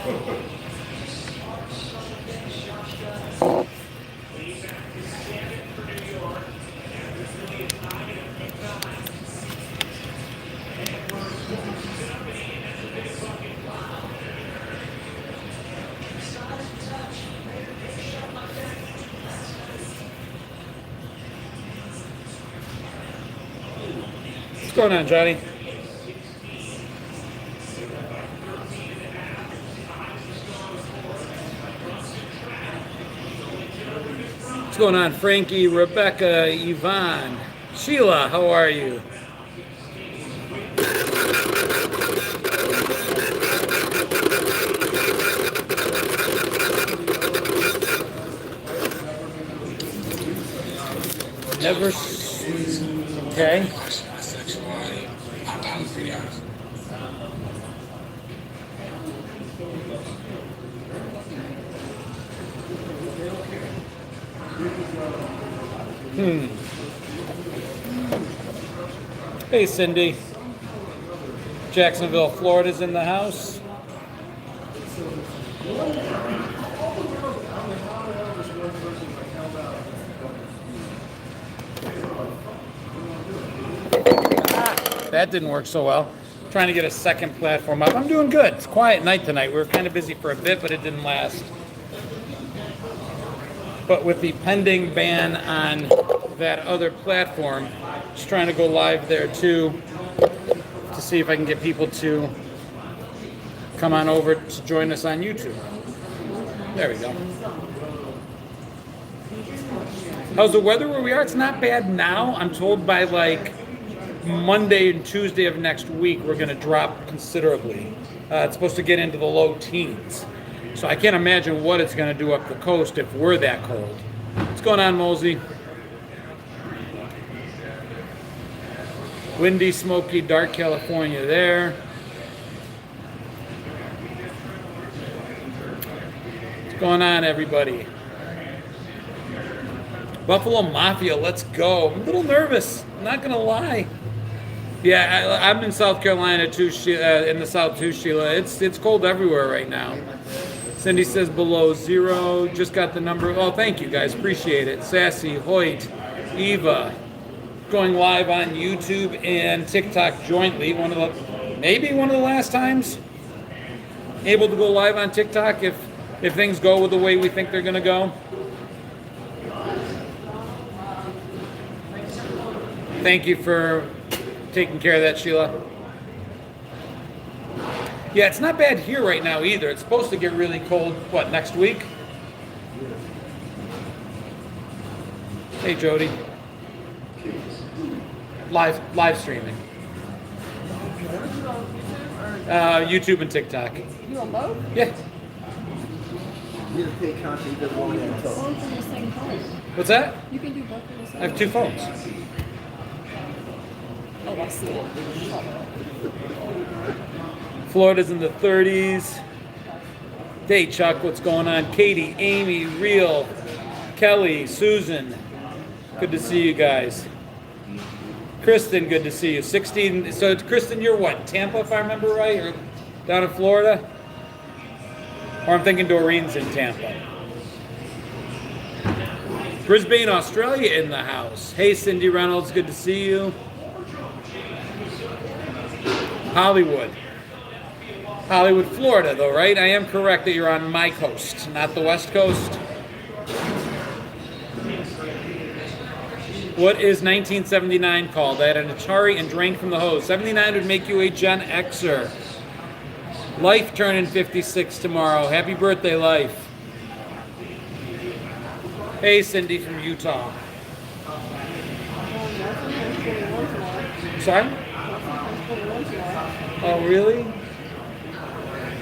What's going on, Johnny? What's going on, Frankie, Rebecca, Yvonne, Sheila, how are you? Never. Okay. Hey, Cindy. Jacksonville, Florida's in the house. That didn't work so well. Trying to get a second platform up. I'm doing good. It's a quiet night tonight. We were kind of busy for a bit, but it didn't last. But with the pending ban on that other platform, just trying to go live there too to see if I can get people to come on over to join us on YouTube. There we go. How's the weather where we are? It's not bad now. I'm told by like Monday and Tuesday of next week we're going to drop considerably. It's supposed to get into the low teens. So I can't imagine what it's going to do up the coast if we're that cold. What's going on, Mosey? Windy, smoky, dark California there. What's going on, everybody? Buffalo Mafia, let's go. I'm a little nervous, I'm not going to lie. Yeah, I'm in South Carolina too, in the South too, Sheila. It's cold everywhere right now. Cindy says below zero. Just got the number. Oh, thank you guys. Appreciate it. Sassy, Hoyt, Eva. Going live on YouTube and TikTok jointly. Maybe one of the last times able to go live on TikTok if things go with the way we think they're going to go. Thank you for taking care of that, Sheila. Yeah, it's not bad here right now either. It's supposed to get really cold, what, next week? Hey, Jody. Live streaming. YouTube and TikTok. You on both? Yeah. You can pay content that one and Both on the same phone. What's that? You can do both on the same I have two phones. Oh, I see it. Florida's in the 30s. Hey, Chuck, what's going on? Katie, Amy, Real, Kelly, Susan. Good to see you guys. Kristen, good to see you. 16. So, Kristen, you're what? Tampa, if I remember right? Or down in Florida? Or I'm thinking Doreen's in Tampa. Brisbane, Australia in the house. Hey, Cindy Reynolds, good to see you. Hollywood, Florida, though, right? I am correct that you're on my coast, not the West Coast. What is 1979 called? I had an Atari and drank from the hose. 79 would make you a Gen Xer. Life turning 56 tomorrow. Happy birthday, Life. Hey, Cindy from Utah. Sorry? Oh, really?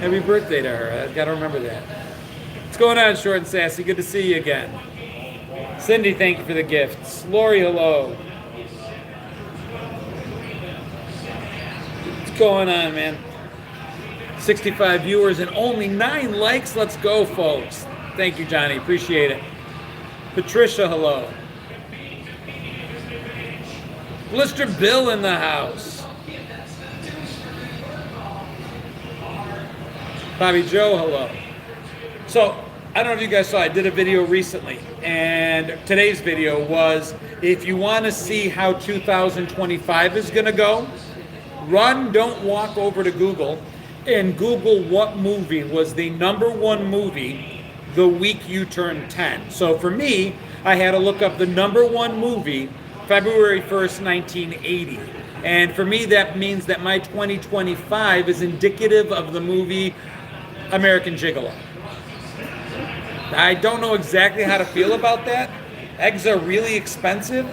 Happy birthday to her. I've got to remember that. What's going on, Short and Sassy? Good to see you again. Cindy, thank you for the gifts. Lori, hello. What's going on, man? 65 viewers and only 9 likes. Let's go, folks. Thank you, Johnny. Appreciate it. Patricia, hello. Blister Bill in the house. Bobby Joe, hello. So, I don't know if you guys saw, I did a video recently, and today's video was, if you want to see how 2025 is going to go, don't walk over to Google and Google what movie was the #1 movie the week you turned 10. So for me, I had to look up the #1 movie, February 1st, 1980. And for me, that means that my 2025 is indicative of the movie American Gigolo. I don't know exactly how to feel about that. Eggs are really expensive.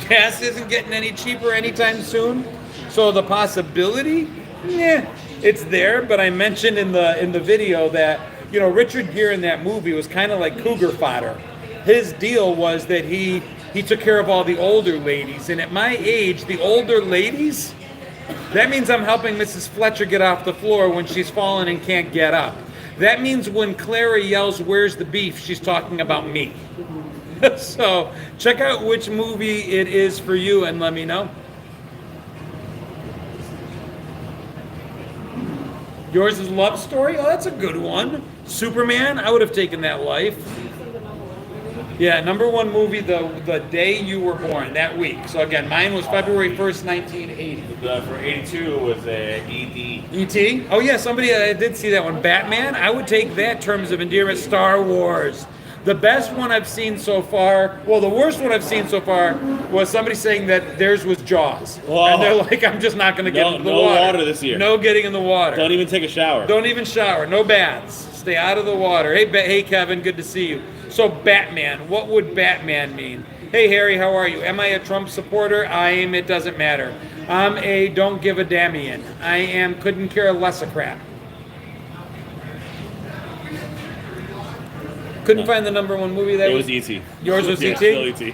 Gas isn't getting any cheaper anytime soon. So the possibility, it's there. But I mentioned in the video that, Richard Gere in that movie was kind of like cougar fodder. His deal was that he took care of all the older ladies. And at my age, the older ladies, that means I'm helping Mrs. Fletcher get off the floor when she's fallen and can't get up. That means when Clara yells, "Where's the beef?" she's talking about me. So check out which movie it is for you and let me know. Yours is Love Story? Oh, that's a good one. Superman? I would have taken that life. Yeah, #1 movie the day you were born, that week. So again, mine was February 1st, 1980. For 82 was E.T. E.T.? Oh yeah, I did see that one. Batman? I would take that terms of endearment. Star Wars. The best one I've seen so far, the worst one I've seen so far was somebody saying that theirs was Jaws. Whoa. And they're like, I'm just not going to get into the no water. water this year. No getting in the water. Don't even take a shower. Don't even shower. No baths. Stay out of the water. Hey, Kevin, good to see you. So Batman, what would Batman mean? Hey, Harry, how are you? Am I a Trump supporter? I am. It doesn't matter. I'm a don't give a damn-ian. I am couldn't care less a crap. Couldn't find the #1 movie that It was E.T. Yours was Yeah, E.T.? still E.T.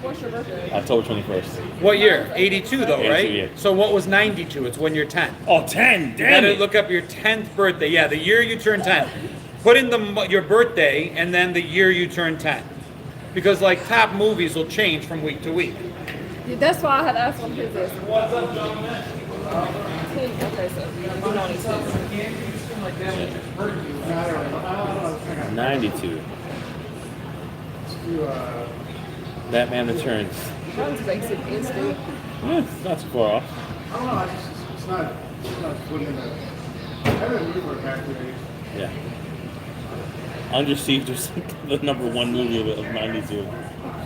What's your birthday? October 21st. What year? 82 though, 82, right? yeah. So what was 92? It's when you're 10. Oh, 10! You Damn gotta it! look up your 10th birthday. Yeah, the year you turn 10. Put in your birthday and then the year you turn 10. Because like top movies will change from week to week. Yeah, that's why I had asked him who's this. What's up, gentlemen? Okay, so I'm on his phone. 92. Batman Returns. Mine's Basic Instinct. Yeah, it's not too far off. I don't know. It's not putting in I haven't moved for half the age. Yeah. Under Siege was the #1 movie of 92.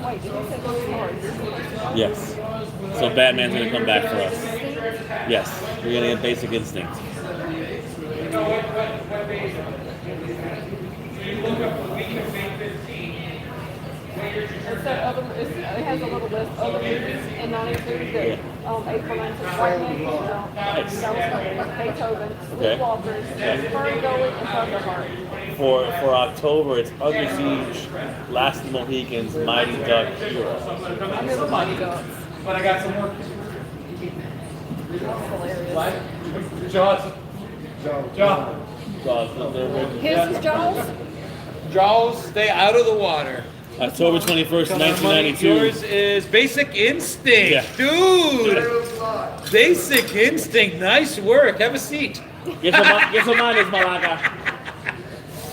Wait, did you say Ghost Story? Yes. So Batman's gonna come back for us. Yes. We're gonna get Basic Instinct. It has a little list of other movies and not included the April 19th. Nice. Beethoven, Okay. Sleepwalkers, Ferngully, and Thunderbird. For October, it's Under Siege, Last of the Mohicans, Mighty Duck, Hero. I remember Mighty Ducks. But I got some more. That's hilarious. What? Jaws. His is Jaws? Jaws, stay out of the water. October 21st, Come on, money. 1992. Yours is Basic Instinct. Yeah. Dude! Basic Instinct. Nice work. Have a seat. Guess what mine is, Malaka?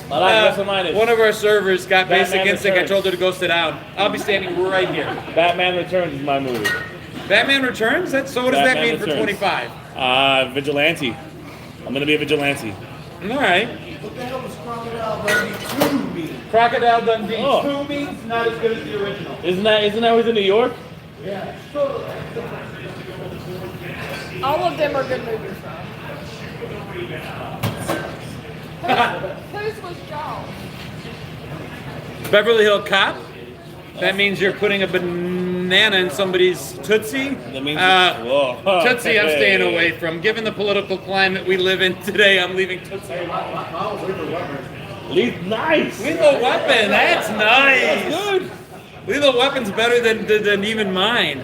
Malaka, guess what mine is? One of our servers got Batman Basic Instinct. I Returns. told her to go sit down. I'll be standing right here. Batman Returns is my movie. Batman Returns? So what does that Batman mean for Returns. 25? Vigilante. I'm gonna be a vigilante. All right. What the hell does Crocodile Dundee 2 mean? Crocodile Dundee Oh. 2 means not as good as the original. Isn't that who's in New York? Yeah. All of them are good movies, though. Whose was Jaws? Beverly Hill Cop? That means you're putting a banana in somebody's Tootsie? That means Whoa. whoa. Tootsie I'm Hey. staying away from. Given the political climate we live in today, I'm leaving Tootsie. Nice. Lethal Weapon, that's nice. That's good. Lethal Weapon's better than even mine.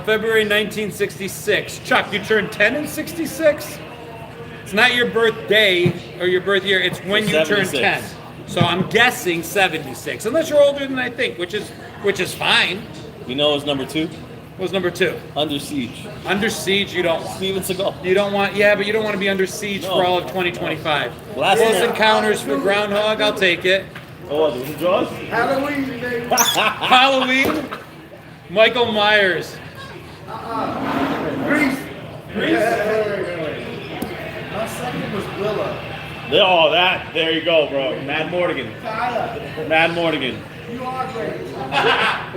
February 1966. Chuck, you turned 10 in 66? It's not your birthday or your birth year, it's when you turn 76. 10. So I'm guessing 76. Unless you're older than I think, which is fine. You know it's number 2? What's number 2? Under Siege. Under Siege, you don't want. Steven Seagal. You don't want, yeah, but you don't want to be under siege No. for all of 2025. Last Close year- Encounters for Groundhog, I'll take it. Oh, was it Jaws? Halloween, baby. Halloween, Michael Myers. Grease. My second was Willow. Oh, that. There you go, bro. Mad Mortigan. Tyler, Mad Mortigan. you are great.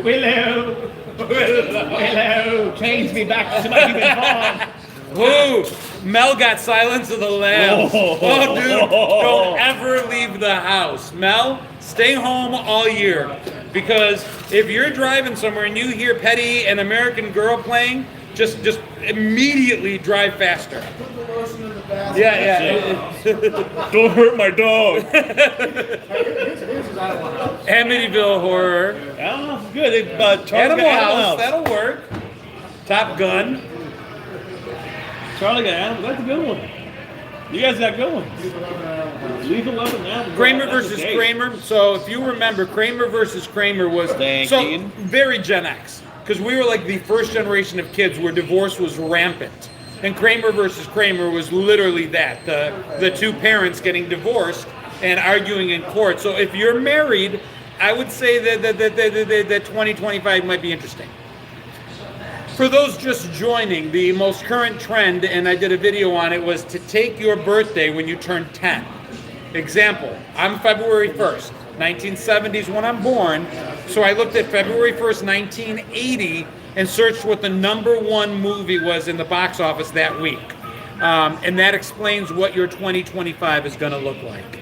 Willow. Willow. Change me back to my human form. Woo! Mel got Silence of the Lambs. Oh. Oh, dude, don't ever leave the house. Mel, stay home all year. Because if you're driving somewhere and you hear Petty and American Girl playing, just immediately drive faster. Put the lotion in the basket. Yeah. Don't hurt my dog. His is out of the house. Amityville Horror. I don't know. It's good. Charles Animal got House, that'll work. Top Gun. Charlie got Animal. That's a good one. You guys got good ones. Lethal Weapon now. Kramer versus Kramer. So if you remember, Kramer versus Kramer was Thank so you. very Gen X. Because we were like the first generation of kids where divorce was rampant. And Kramer versus Kramer was literally that. The two parents getting divorced and arguing in court. So if you're married, I would say that 2025 might be interesting. For those just joining, the most current trend, and I did a video on it, was to take your birthday when you turn 10. Example, I'm February 1st, 1970s when I'm born, so I looked at February 1st, 1980, and searched what the #1 movie was in the box office that week. And that explains what your 2025 is going to look like.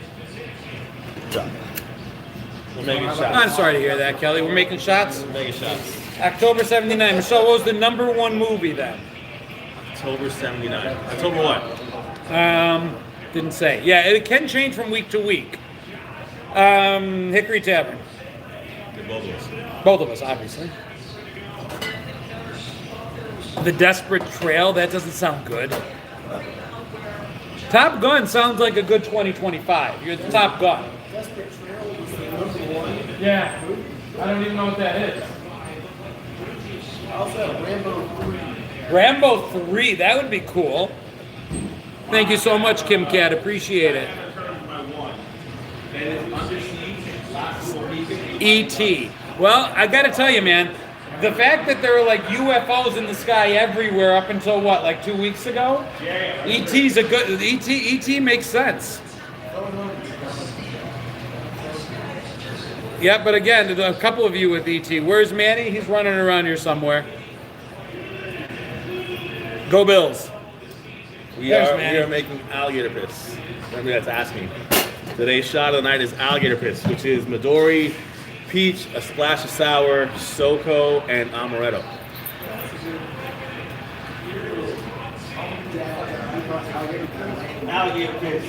We're making shots. I'm sorry to hear that, Kelly. We're making shots? We're making shots. October 79. Michelle, what was the #1 movie then? October 79. October what? Didn't say. Yeah, it can change from week to week. Hickory Tavern. Both of us. Both of us, obviously. The Desperate Trail, that doesn't sound good. Top Gun sounds like a good 2025. You're the Top Gun. Desperate Trail was the #1. Yeah. I don't even know what that is. I also have Rambo 3. Rambo 3, that would be cool. Thank you so much, Kim Cat. Appreciate it. E.T. Well, I gotta tell you, man, the fact that there are like UFOs in the sky everywhere up until what, like 2 weeks ago? E.T.'s a good. E.T. makes sense. Yeah, but again, a couple of you with E.T. Where's Manny? He's running around here somewhere. Go Bills. We There's are Manny. making alligator piss. Remember that's asking. Today's shot of the night is alligator piss, which is Midori, peach, a splash of sour, SoCo, and amaretto. Alligator piss.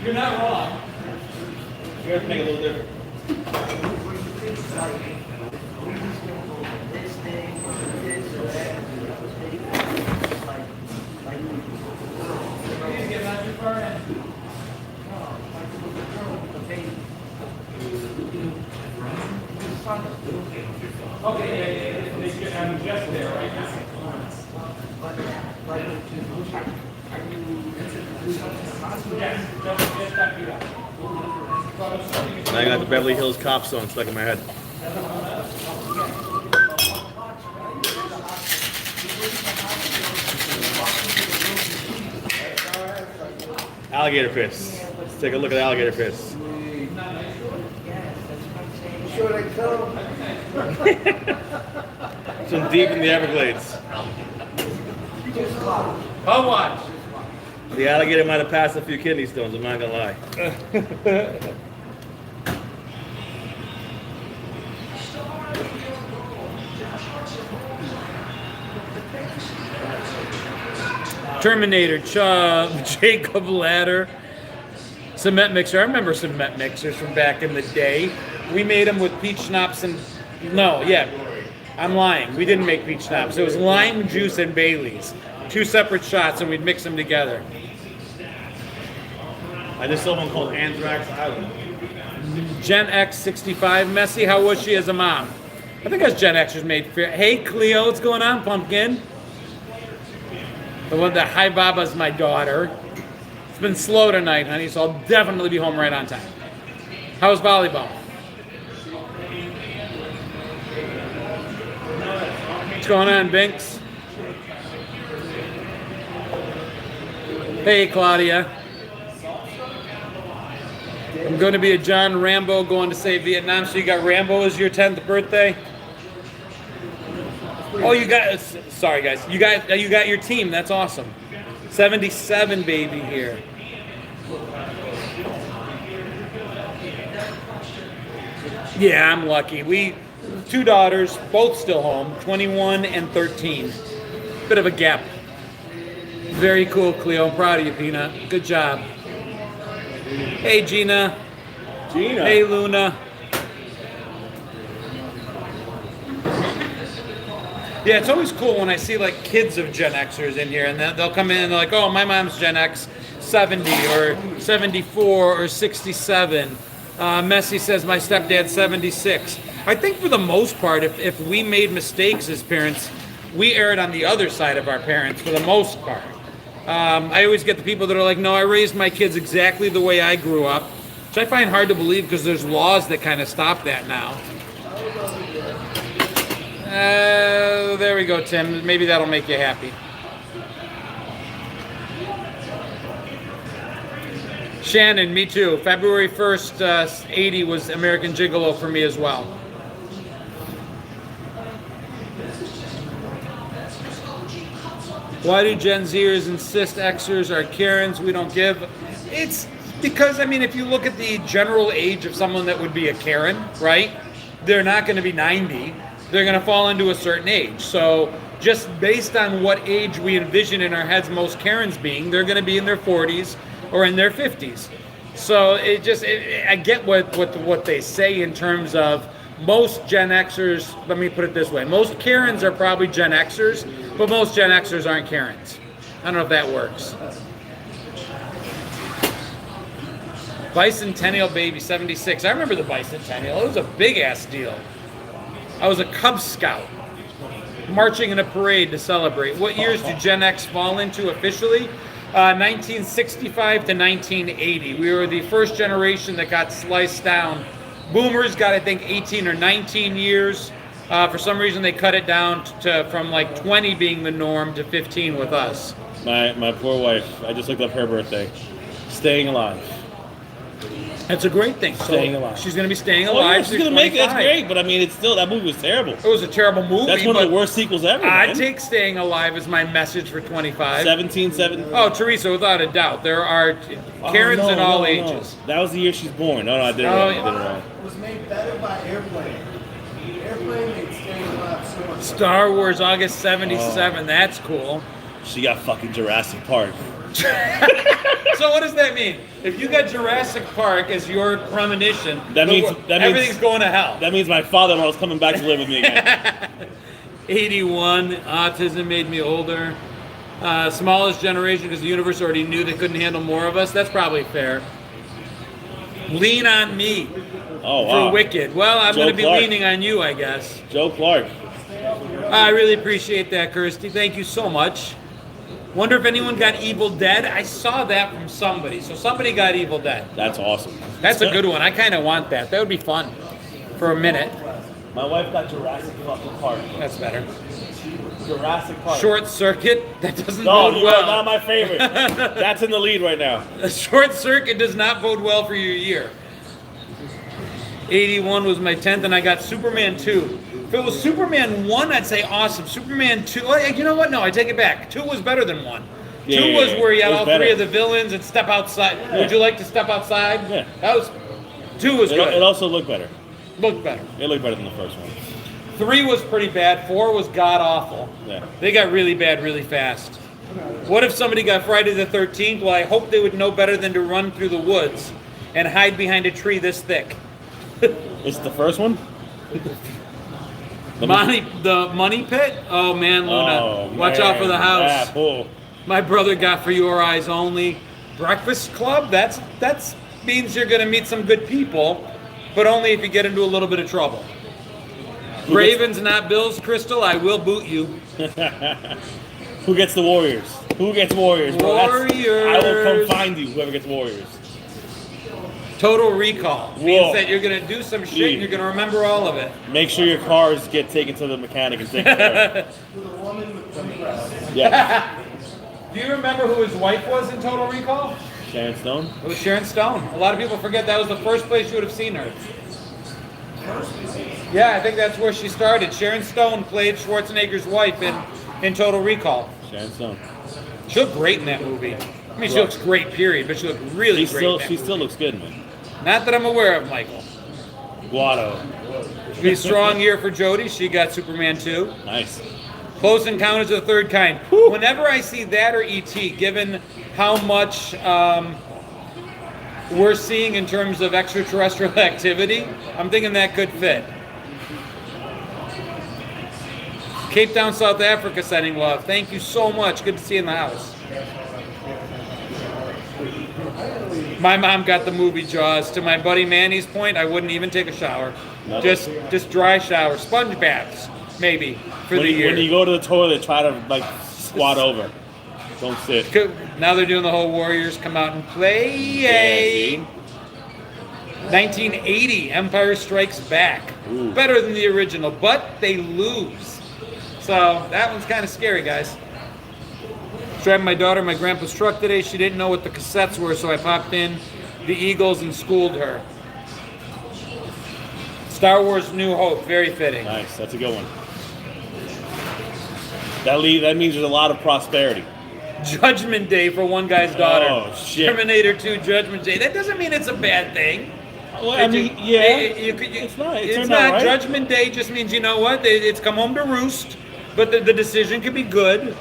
You're not wrong. You have to make it a little different. Okay, I'm just there right now. And I got the Beverly Hills Cop song stuck in my head. Alligator piss. Let's take a look at alligator piss. Sure they come. From deep in the Everglades. I'll watch. The alligator might have passed a few kidney stones, I'm not gonna lie. Terminator, Jacob Ladder. Cement mixer. I remember cement mixers from back in the day. We made them with peach schnapps and... No, yeah. I'm lying. We didn't make peach schnapps. It was lime juice and Bailey's. 2 separate shots, and we'd mix them together. I just saw one called Anthrax Island. Gen X 65. Messy, how was she as a mom? I think us Gen Xers made fair. Hey, Cleo, what's going on, Pumpkin? The Hi Baba's my daughter. It's been slow tonight, honey, so I'll definitely be home right on time. How's volleyball? What's going on, Binks? Hey, Claudia. I'm going to be a John Rambo going to say Vietnam. So you got Rambo as your 10th birthday? Oh, you got... Sorry, guys. You got your team. That's awesome. 77 baby here. Yeah, I'm lucky. 2 daughters, both still home, 21 and 13. Bit of a gap. Very cool, Cleo. I'm proud of you, Peanut. Good job. Hey, Gina. Hey, Luna. Yeah, it's always cool when I see like kids of Gen Xers in here, and they'll come in and they're like, "Oh, my mom's Gen X 70 or 74 or 67." Messi says my stepdad's 76. I think for the most part, if we made mistakes as parents, we erred on the other side of our parents for the most part. I always get the people that are like, "No, I raised my kids exactly the way I grew up," which I find hard to believe because there's laws that kind of stop that now. There we go, Tim. Maybe that'll make you happy. Shannon, me too. February 1st, 80 was American Gigolo for me as well. Why do Gen Zers insist Xers are Karens? We don't give. It's because, I mean, if you look at the general age of someone that would be a Karen, right? They're not going to be 90. They're going to fall into a certain age. So just based on what age we envision in our heads most Karens being, they're going to be in their 40s or in their 50s. So I get what they say in terms of most Gen Xers. Let me put it this way. Most Karens are probably Gen Xers, but most Gen Xers aren't Karens. I don't know if that works. Bicentennial baby, 76. I remember the Bicentennial. It was a big-ass deal. I was a Cub Scout, marching in a parade to celebrate. What years do Gen X fall into officially? 1965 to 1980. We were the first generation that got sliced down. Boomers got, I think, 18 or 19 years. For some reason, they cut it down from like 20 being the norm to 15 with us. My poor wife, I just looked up her birthday. Staying alive. That's a great thing. Staying alive. She's going to be staying alive. Oh, yeah, she's going to make it. That's 25. great. But I mean, that movie was terrible. It was a terrible movie. That's one of the worst sequels ever. I man. take Staying Alive as my message for 25. 17. Oh, Teresa, without a doubt. There are Karens in all ages. That was the year she's born. No, I did it Oh, wrong. yeah. I did it wrong. It was made better by Airplane. Airplane made Staying Alive so much. Star Wars, August 77. That's cool. She got fucking Jurassic Park. So what does that mean? If you got Jurassic Park as your premonition, That means everything's going to hell. That means my father-in-law is coming back to live with me again. 81, autism made me older. Smallest generation because the universe already knew they couldn't handle more of us. That's probably fair. Lean on me Oh wow. for Wicked. Well, I'm Joe going to be Clark. leaning on you, I guess. Joe Clark. I really appreciate that, Kirsty. Thank you so much. Wonder if anyone got Evil Dead. I saw that from somebody. So somebody got Evil Dead. That's awesome. That's a good one. I kind of want that. That would be fun for a minute. My wife got Jurassic fucking Park. That's better. Jurassic Park. Short Circuit. That doesn't No, bode you are well. not my favorite. That's in the lead right now. A Short Circuit does not bode well for your year. 81 was my 10th, and I got Superman 2. If it was Superman 1, I'd say awesome. Superman 2, oh, you know what? No, I take it back. 2 was better than 1. Yeah, 2 was where you had it was all better. 3 of the villains and step outside. Yeah. Would you like to step outside? Yeah. That was 2 was good. It also looked better. Looked better. It looked better than the first one. 3 was pretty bad. 4 was god awful. Yeah. They got really bad really fast. What if somebody got Friday the 13th? Well, I hope they would know better than to run through the woods and hide behind a tree this thick. It's the first one? The money pit? Oh man, Luna. Oh, Watch out for the house. Yeah, cool. My brother got For Your Eyes Only. Breakfast Club? That's means you're gonna meet some good people, but only if you get into a little bit of trouble. Ravens, not Bills, Crystal, I will boot you. Who gets the Warriors? Who gets Warriors? Bro? Warriors. I will come find you, whoever gets Warriors. Total Recall Whoa. means that you're gonna do some shit and you're gonna remember all of it. Make sure your cars get taken to the mechanic and taken care of. Yeah. Do you remember who his wife was in Total Recall? Sharon Stone? It was Sharon Stone. A lot of people forget that was the first place you would have seen her. Yeah, I think that's where she started. Sharon Stone played Schwarzenegger's wife in Total Recall. Sharon Stone. She looked great in that movie. I mean, she looks great, period, but she looked really great. She still looks good, man. Not that I'm aware of, Michael. Guado. It'll be a strong year for Jodie. She got Superman 2. Nice. Close Encounters of the Third Kind. Whenever I see that or E.T., given how much we're seeing in terms of extraterrestrial activity, I'm thinking that could fit. Cape Town, South Africa, sending love. Thank you so much. Good to see you in the house. My mom got the movie Jaws. To my buddy Manny's point, I wouldn't even take a shower. No. Just dry shower. Sponge baths, maybe, for the year. When you go to the toilet, try to squat over. Don't sit. Now they're doing the whole Warriors come out and play. Yeah, 1980, Empire Strikes Back. Ooh. Better than the original, but they lose. So that one's kind of scary, guys. Driving my daughter my grandpa's truck today. She didn't know what the cassettes were, so I popped in the Eagles and schooled her. Star Wars New Hope, very fitting. Nice, that's a good one. That means there's a lot of prosperity. Judgment Day for one guy's daughter. Oh, shit. Terminator 2 Judgment Day. That doesn't mean it's a bad thing. Well, I mean, yeah. It's not. It's not. Judgment Day just means, you know what? It's come home to roost, but the decision could be good.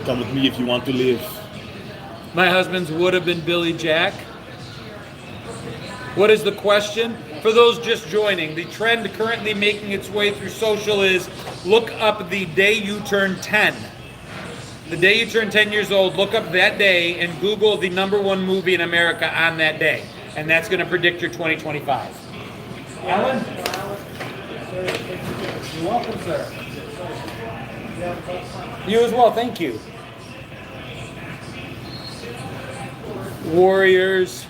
Come with me if you want to live. My husband's would have been Billy Jack. What is the question? For those just joining, the trend currently making its way through social is look up the day you turn 10. The day you turn 10 years old, look up that day and Google the #1 movie in America on that day. And that's going to predict your 2025. Alan? You're welcome, sir. You as well, thank you. Warriors.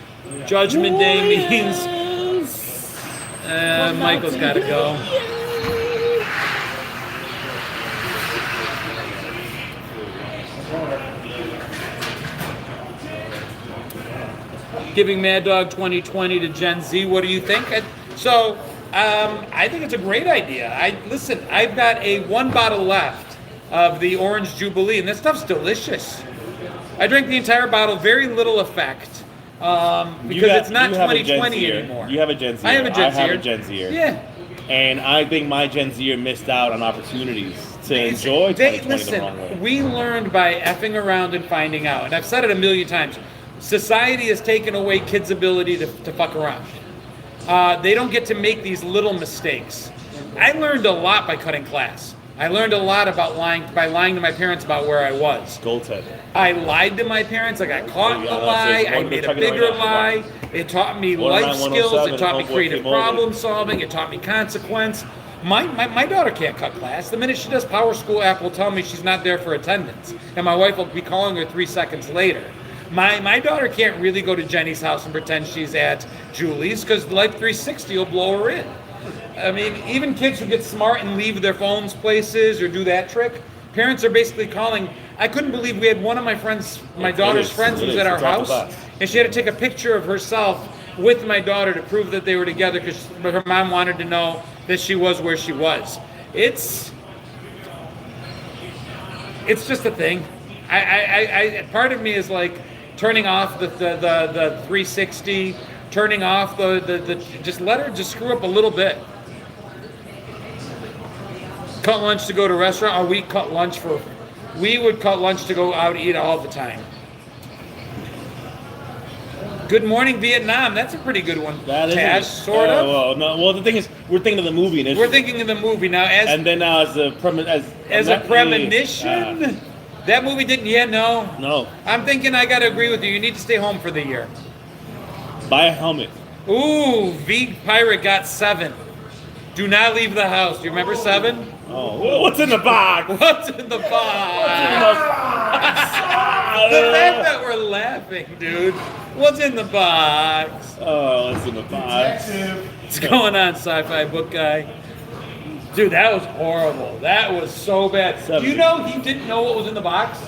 Judgment Day means Michael's got to go. Giving Mad Dog 2020 to Gen Z. What do you think? I think it's a great idea. I've got one bottle left of the Orange Jubilee, and this stuff's delicious. I drank the entire bottle, very little effect, because it's not 2020 anymore. You have a Gen Z. I have a Gen Z. I have a Gen Z. Yeah. And I think my Gen Z missed out on opportunities to enjoy 2020 the wrong way. We learned by effing around and finding out. And I've said it a million times. Society has taken away kids' ability to fuck around. They don't get to make these little mistakes. I learned a lot by cutting class. I learned a lot about lying to my parents about where I was. Goldhead. I lied to my parents. I got caught in the lie. I made a bigger lie. It taught me life skills. It taught me creative problem solving. It taught me consequence. My daughter can't cut class. The minute she does Power School app will tell me she's not there for attendance. And my wife will be calling her 3 seconds later. My daughter can't really go to Jenny's house and pretend she's at Julie's because Life 360 will blow her in. I mean, even kids who get smart and leave their phones places or do that trick, parents are basically calling. I couldn't believe we had one of my daughter's friends was at our house, and she had to take a picture of herself with my daughter to prove that they were together because her mom wanted to know that she was where she was. It's just a thing. I part of me is like turning off the 360, turning off the just let her just screw up a little bit. Cut lunch to go to a restaurant. We cut lunch for We would cut lunch to go out and eat all the time. Good Morning Vietnam. That's a pretty good one. That is Tash, sort of. Well, the thing is, we're thinking of the movie initially. We're thinking of the movie now and then now as a premonition. That movie didn't. Yeah, no. No. I'm thinking I got to agree with you. You need to stay home for the year. Buy a helmet. Ooh, V Pirate got 7. Do not leave the house. Do you remember 7? Oh, what's in the box? What's in the box? The fact that we're laughing, dude. What's in the box? Oh, what's in the box? What's going on, sci-fi book guy? Dude, that was horrible. That was so bad. Do you know he didn't know what was in the box?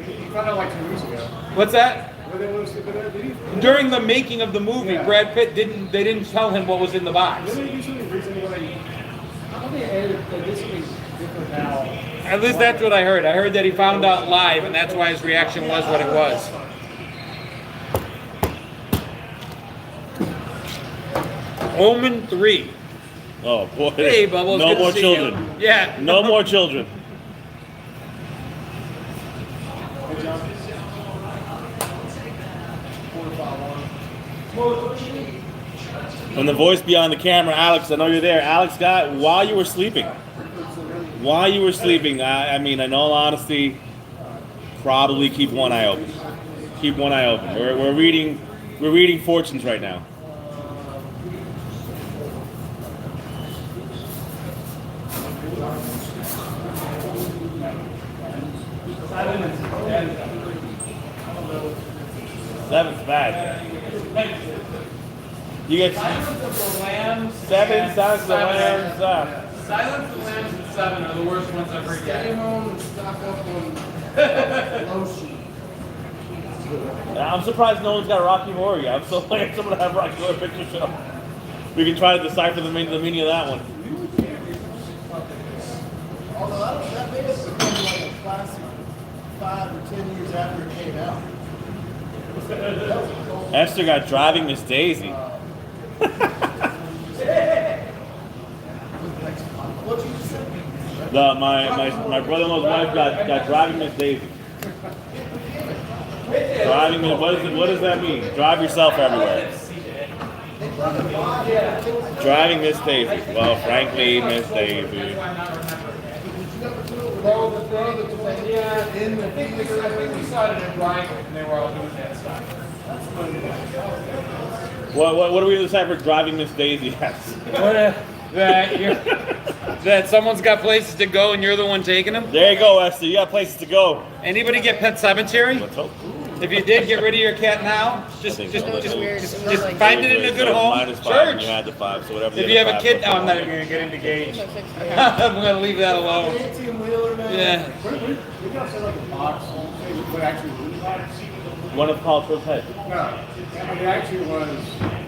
He found out like 2 weeks ago. What's that? Did During the making of the movie, Yeah. Brad Pitt they didn't tell him what was in the box. they do something recently where they did something different now? At least that's what I heard. I heard that he found out live, and that's why his reaction was what it was. Omen 3. Oh boy. Hey, Bubbles. No good to more see children. you. Yeah. No more children. From the voice beyond the camera, Alex, I know you're there. Alex got while you were sleeping. I mean, in all honesty, probably keep one eye open. Keep one eye open. We're reading fortunes right now. Seven's bad. You get Silence of the Lambs. 7, Silence of the Lambs. Silence of the Lambs and 7 are the worst ones I've heard Stay yet. home and stock up on lotion. I'm surprised no one's got Rocky Horror yet. I'm so glad someone have Rocky Horror Picture Show. We can try to decipher the meaning of that one. Although that may have become like a classic 5 or 10 years after it came out. Esther got Driving Miss Daisy. What you just said? My brother-in-law's wife got Driving Miss Daisy. Driving Miss, what does that mean? Drive yourself everywhere. Driving Miss Daisy. Well, frankly, Miss Daisy. Yeah, I think we saw it in Brian, and they were all doing that stuff. What do we decipher Driving Miss Daisy as? That someone's got places to go and you're the one taking them? There you go, Esther. You got places to go. Anybody get Pet Cemetery? Let's hope. If you did, get rid of your cat now. Just find it in a good home. -5, and you had the 5, so whatever. If you have a kid, I'm not even gonna get into Gage. I'm gonna leave that alone. 18-wheeler, man. Yeah. What do you guys say like a box? What actually was the box? One of Paul Phil's head. No. I mean, it actually was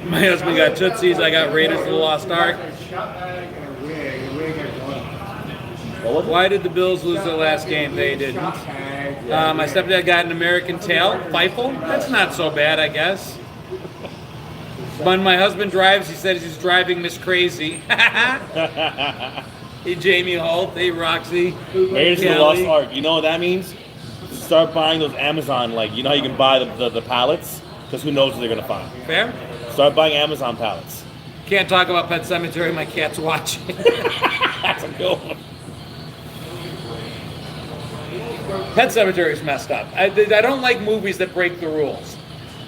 My husband got Tootsies. I got Raiders of the Lost Ark. a shot bag and a wig. The wig had one. What was it? Why did the Bills lose their last game? They didn't. Shot bag. My stepdad got an American tail, Feifel. That's not so bad, I guess. When my husband drives, he says he's driving Miss Crazy. Hey, Jamie Holt. Hey, Roxy. Raiders of the Kelly. Lost Ark. You know what that means? Start buying those Amazon, like, you know how you can buy the pallets? Because who knows what they're going to find. Fair? Start buying Amazon pallets. Can't talk about Pet Cemetery. My cat's watching. That's a good one. Pet Cemetery is messed up. I don't like movies that break the rules.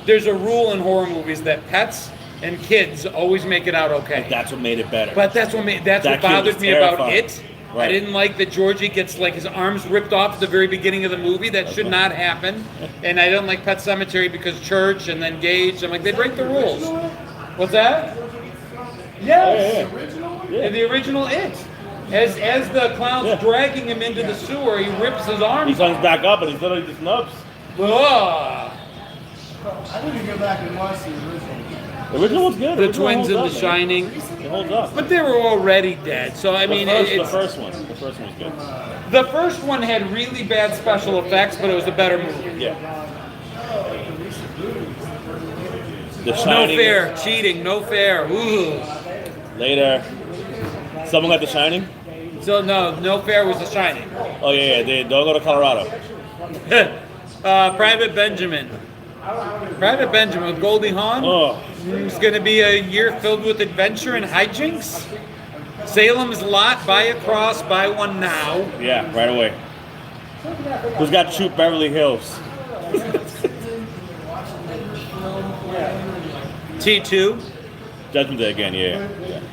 There's a rule in horror movies that pets and kids always make it out okay. That's what made it better. But that's what That what kid bothered was me about terrifying. it. I Right. didn't like that Georgie gets like his arms ripped off at the very beginning of the movie. That should not happen. And I don't like Pet Cemetery because Church and then Gage. I'm like, they break the rules. What's that? Yes. Yeah. The original It. As the clown's Yeah. dragging him into the sewer, he rips his He arms comes back up and he's literally just nubs. Ugh. I need to go back and watch the original. The original was good. The original twins in holds The up, man. Shining. It holds up. But they were already dead. So, I mean, the it's, first one. The first one was good. the first one had really bad special effects, but it was a better movie. Yeah. The No Shining. fair. Cheating. No fair. Ooh. Later. Someone got The Shining? So, no fair was The Shining. Oh yeah, they don't go to Colorado. Private Benjamin. Private Benjamin with Goldie Hawn. Oh, It's going to be a year filled with adventure and hijinks. Salem's Lot, buy a cross, buy one now. yeah, right away. Who's got Troop Beverly Hills? T2. Judgment Day again, yeah.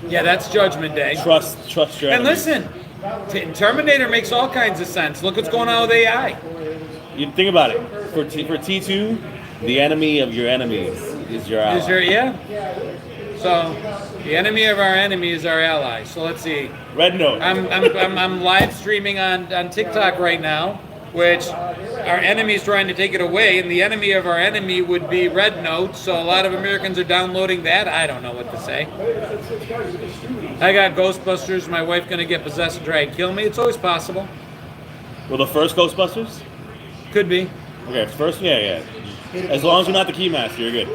Yeah, that's Judgment Day. Trust your And enemies. listen, Terminator makes all kinds of sense. Look what's going on with AI. You think about it. For T2, the enemy of your enemies is your ally. Is there, yeah? So, the enemy of our enemy is our ally. So let's see. Red Note. I'm live streaming on TikTok right now, which our enemy is trying to take it away, and the enemy of our enemy would be Red Note. So a lot of Americans are downloading that. I don't know what to say. I got Ghostbusters. My wife gonna get possessed and try and kill me. It's always possible. Well, the first Ghostbusters? Could be. Okay, first, yeah. As long as you're not the Keymaster, you're good.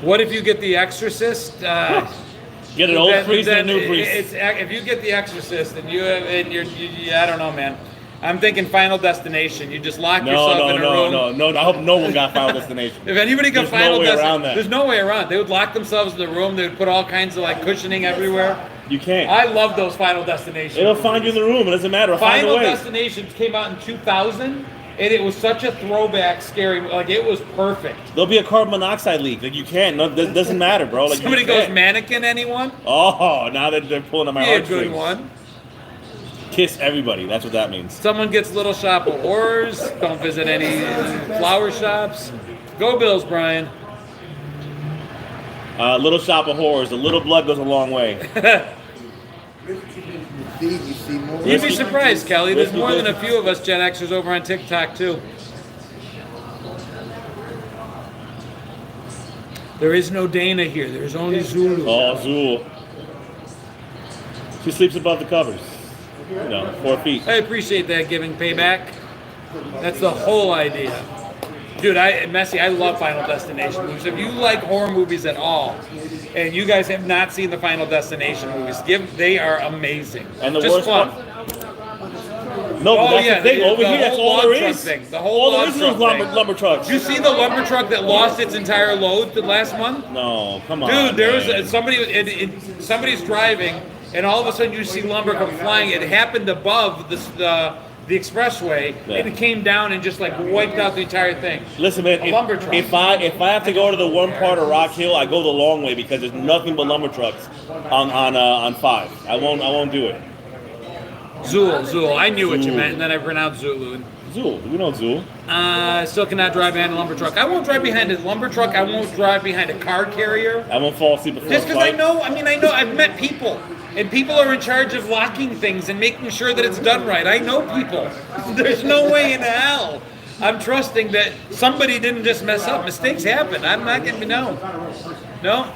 What if you get The Exorcist? Get an old Then- priest and a then new priest. if you get The Exorcist and I don't know, man. I'm thinking Final Destination. You just lock yourself in a room. No. I hope no one got Final Destination. If anybody got There's no Final way around Destination, that. there's no way around. They would lock themselves in the room. They would put all kinds of like cushioning everywhere. You can't. I love those Final Destinations. It'll find you in the room. It doesn't matter. It'll find a Final way. Destinations came out in 2000, and it was such a throwback, scary. Like it was perfect. There'll be a carbon monoxide leak. Like you can't. No, it doesn't matter, bro. Like Somebody you goes can't. mannequin. Anyone? Oh, now that they're pulling on my Be a heartstrings. good one. Kiss everybody. That's what that means. Someone gets Little Shop of Horrors. Don't visit any flower shops. Go Bills, Brian. Little Shop of Horrors. A little blood goes a long way. You see more. You'd be surprised, Kelly. There's Risky more than a business. few of us Gen Xers over on TikTok, too. There is no Dana here. There's only Zulu. Oh, Zool. She sleeps above the covers. 4 feet. I appreciate that giving payback. That's the whole idea. Dude, Messi, I love Final Destination movies. If you like horror movies at all, and you guys have not seen the Final Destination movies, they are amazing. And the Just worst fun. one? No, but Oh, that's yeah, the thing. Over the here, that's whole all log there truck is. thing. The whole all there log is is those truck thing. lumber trucks. Did you see the lumber truck that lost its entire load the last month? No, come on. Dude, there was man. somebody's driving, and all of a sudden you see lumber come flying. It happened above the expressway, Yeah. and it came down and just like wiped out the entire thing. Listen, man. A lumber truck. If I have to go to the one part of Rock Hill, I go the long way because there's nothing but lumber trucks on 5. I won't do it. Zool. I knew what you Zool. meant, and then I pronounced Zulu. Zool, we know Zool. Still cannot drive behind a lumber truck. I won't drive behind a lumber truck. I won't drive behind a car carrier. I won't fall asleep before Just a because I flight. know, I've met people, and people are in charge of locking things and making sure that it's done right. I know people. There's no way in hell I'm trusting that somebody didn't just mess up. Mistakes happen. I'm not going to know. No?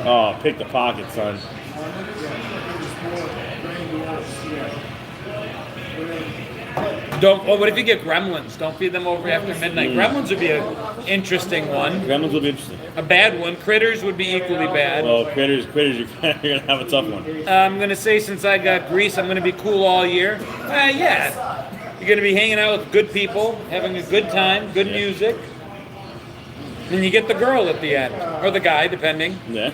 Oh, pick the pocket, son. What if you get gremlins? Don't feed them over after midnight. Gremlins would be an interesting one. Gremlins will be interesting. A bad one. Critters would be equally bad. Well, critters, you're gonna have a tough one. I'm going to say since I got Grease, I'm going to be cool all year. Yeah. You're going to be hanging out with good people, having a good time, good music. And you get the girl at the end. Or the guy, depending. Yeah.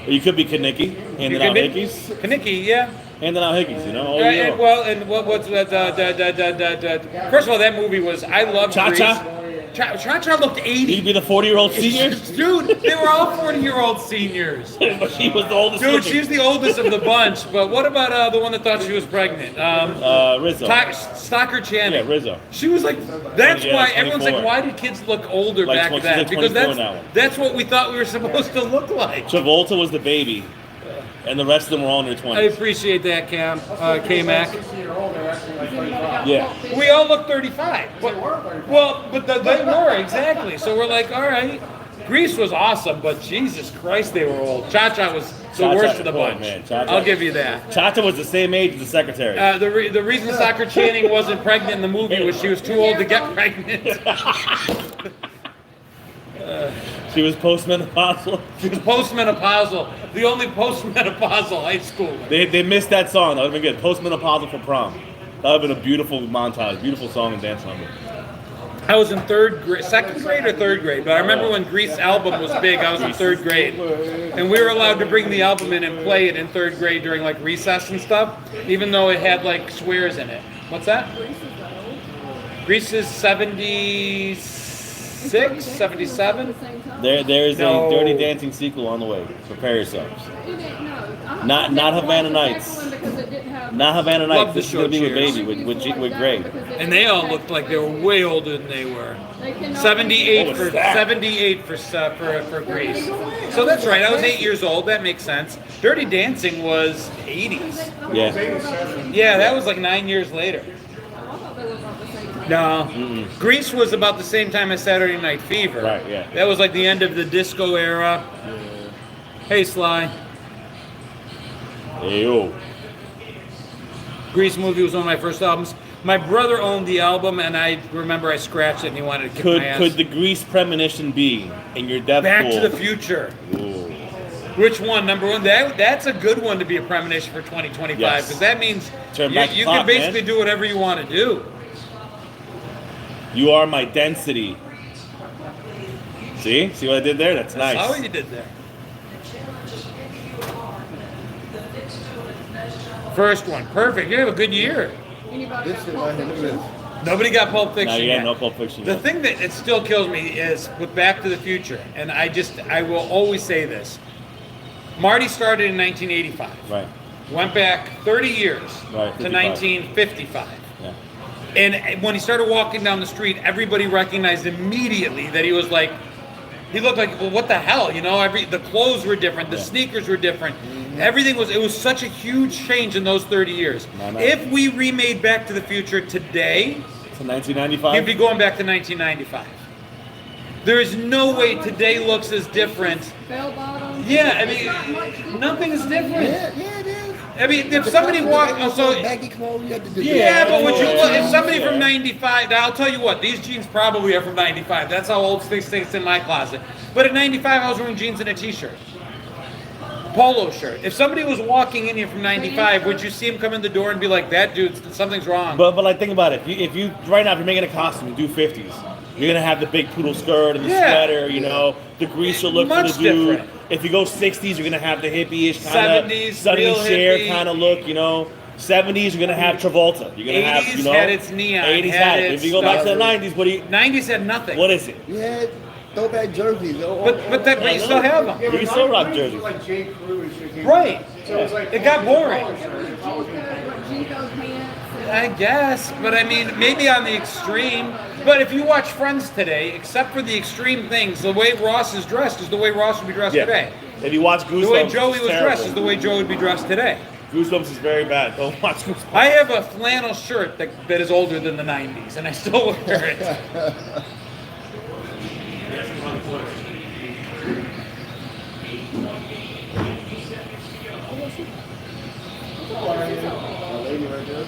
Or you could be Kaniki, handing out hickeys. Kaniki, yeah. Handing out hickeys, you know? Oh, And what's first of all, that movie was, I love Cha-Cha? Grease. Cha-Cha looked 80. He'd be the 40-year-old senior? Dude, they were all 40-year-old seniors. But she was the oldest Dude, looking. she's the oldest of the bunch. But what about the one that thought she was pregnant? Rizzo. Stalker Channing. Yeah, Rizzo. She was like, that's Yeah, why everyone's 24. like, why did kids look older Like, back she's then? like Because 24 now. that's what we thought we were supposed to look like. Travolta was the baby, and the rest of them were all in their I 20s. appreciate that, K-Mac. Yeah. We all look 35. But they were, exactly. So we're like, all right. Grease was awesome, but Jesus Christ, they were old. Cha-Cha was the Cha-Cha- worst of the oh, bunch. man, Cha-Cha. I'll give you that. Cha-Cha was the same age as the secretary. The reason Stalker Channing wasn't pregnant in the movie was she was too old to get pregnant. She was postmenopausal. She was postmenopausal. The only postmenopausal high school. They missed that song. That would have been good. Postmenopausal for prom. That would have been a beautiful montage, beautiful song and dance number. I was in second grade or third grade, but I remember when Grease album was big, I was in third grade. And we were allowed to bring the album in and play it in third grade during like recess and stuff, even though it had like swears in it. What's that? Grease is 76, 77? There's No. a Dirty Dancing sequel on the way. Prepare yourselves. Not Havana Nights. Not Havana Love Nights. the This is show, gonna be with Cheers. Baby with Greg. And they all looked like they were way older than they were. 78 for 78 for Grease. So that's right. I was 8 years old. That makes sense. Dirty Dancing was 80s. Yeah. Yeah, that was like 9 years later. No, Grease was about the same time as Saturday Night Fever. Right, yeah. That was like the end of the disco era. Hey, Sly. Hey, yo. Grease movie was one of my first albums. My brother owned the album, and I remember I scratched it, and he wanted to kick my ass. Could the Grease premonition be in your death Back pool? to the Future. Ooh. Which one? Number one. That's a good one to be a premonition for 2025, Yes. because that means Turn back the you clock, can basically man. do whatever you want to do. You are my density. See? See what I did there? That's nice. That's how you did there. First one. Perfect. You have a good year. Anybody This got shit Pulp right here, look at Fiction? this. Nobody got Pulp Fiction No, you yet. got no Pulp Fiction The yet. thing that it still kills me is with Back to the Future, and I will always say this. Marty started in 1985. Right. Went back 30 years Right, to 55. 1955. Yeah. And when he started walking down the street, everybody recognized immediately that he was like, he looked like, well, what the hell? You know, the clothes were different, the Yeah. sneakers were different. Everything it was such a huge change in those 30 years. No. If we remade Back to the Future today, So 1995? he'd be going back to 1995. There is no way today looks as different. Bell bottoms. Yeah, I It's not much mean, different nothing is from different. Yeah, it is. I mean, if somebody walked, so baggy clothes, you have to do yeah, but would you look, if Yeah. somebody from 95, I'll tell you what, these jeans probably are from 95. That's how old things in my closet. But at 95, I was wearing jeans and a t-shirt. Polo shirt. If somebody was walking in here from 95, would you see him come in the door and be like, that dude, something's wrong? But like, think about it. If you right now, if you're making a costume, you do 50s. You're gonna have the big poodle skirt and the Yeah. sweater, you know, the greaser look for Much the dude. different. If you go 60s, you're gonna have the hippie-ish kind of 70s, Sonny real and Cher hippie. kind of look, you know. 70s, you're gonna have Travolta. You're gonna have, 80s you know, had its neon, 80s had had it. its If you go back to the stuff. 90s, what 90s had nothing. is it? You had throwback jerseys. But you still have them. You can still rock jerseys. Like J. Crew and shit. came- Right. So it's like It got boring. Jinko pants. I guess, but I mean, maybe on the extreme. But if you watch Friends today, except for the extreme things, the way Ross is dressed is the way Ross would be dressed today. If you watch Goosebumps, The way Joey it's was terrible. dressed is the way Joe would be dressed today. Goosebumps is very bad. Don't watch Goosebumps. I have a flannel shirt that is older than the 90s, and I still wear it. lady right there.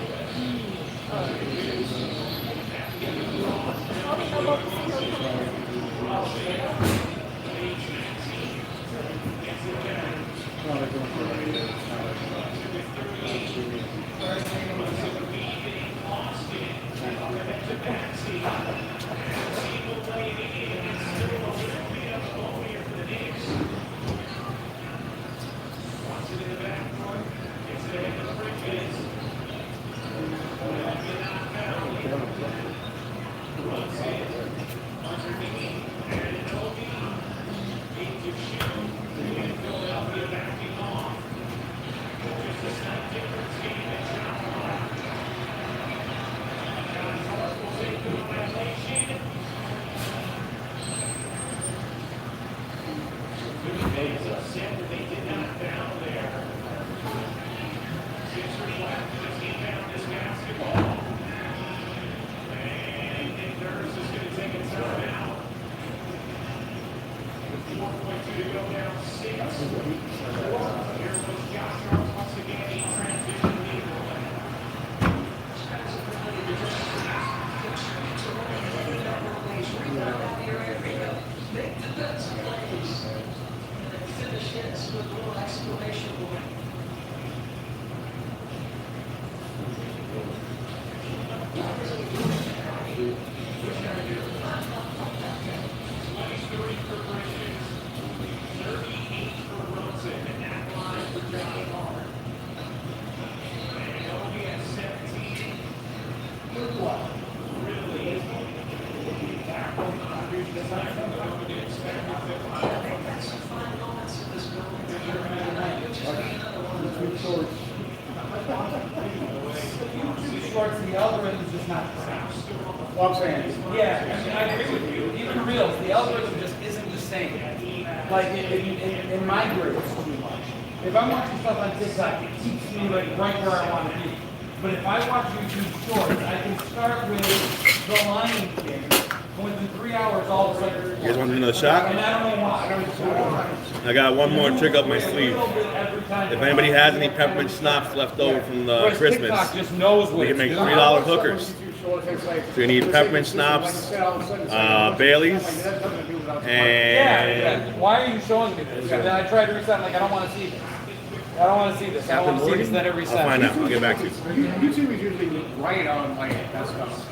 shorts, the algorithm is just not the same. Well, I'm saying, Yeah, I mean, I agree with you. Even reels, the algorithm just isn't the same. Like in my group, it's too much. If I'm watching stuff on TikTok, it keeps me like right where I want to be. But if I watch YouTube Shorts, I can start with The Lion King, and within 3 hours, all of a sudden. You guys want another shot? And I don't know why. I got one more trick up my sleeve. If anybody has any peppermint schnapps left over from the Whereas Christmas, TikTok just knows what we can it's make doing. $3 hookers. So you need peppermint schnapps, Bailey's, Yeah, and why are you showing me this? And then I tried to reset, I'm like, I don't want to see this. I don't want to see this. I don't want to see this, then it resets. I'll find out. I'll get back to you. YouTube is usually right on like that stuff.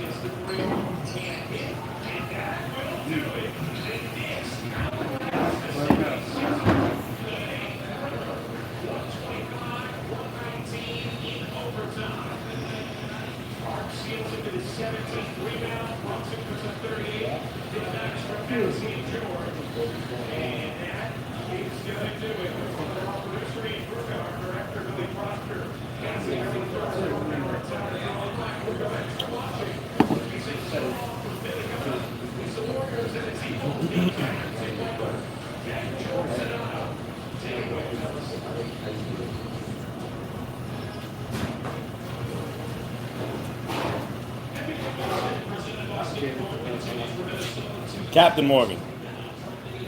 Captain Morgan.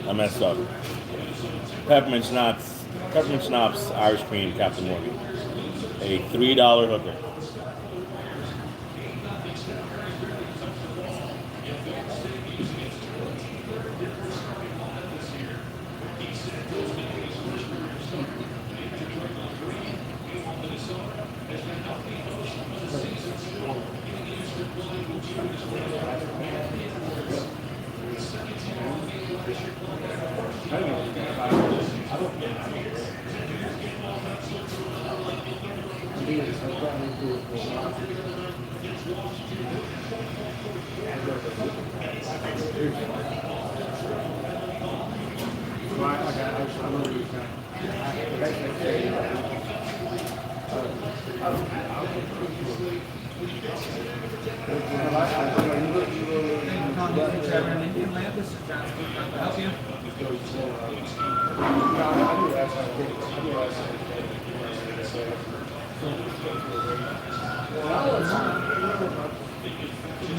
I messed up. Peppermint schnapps, Irish cream, Captain Morgan. A $3 hooker.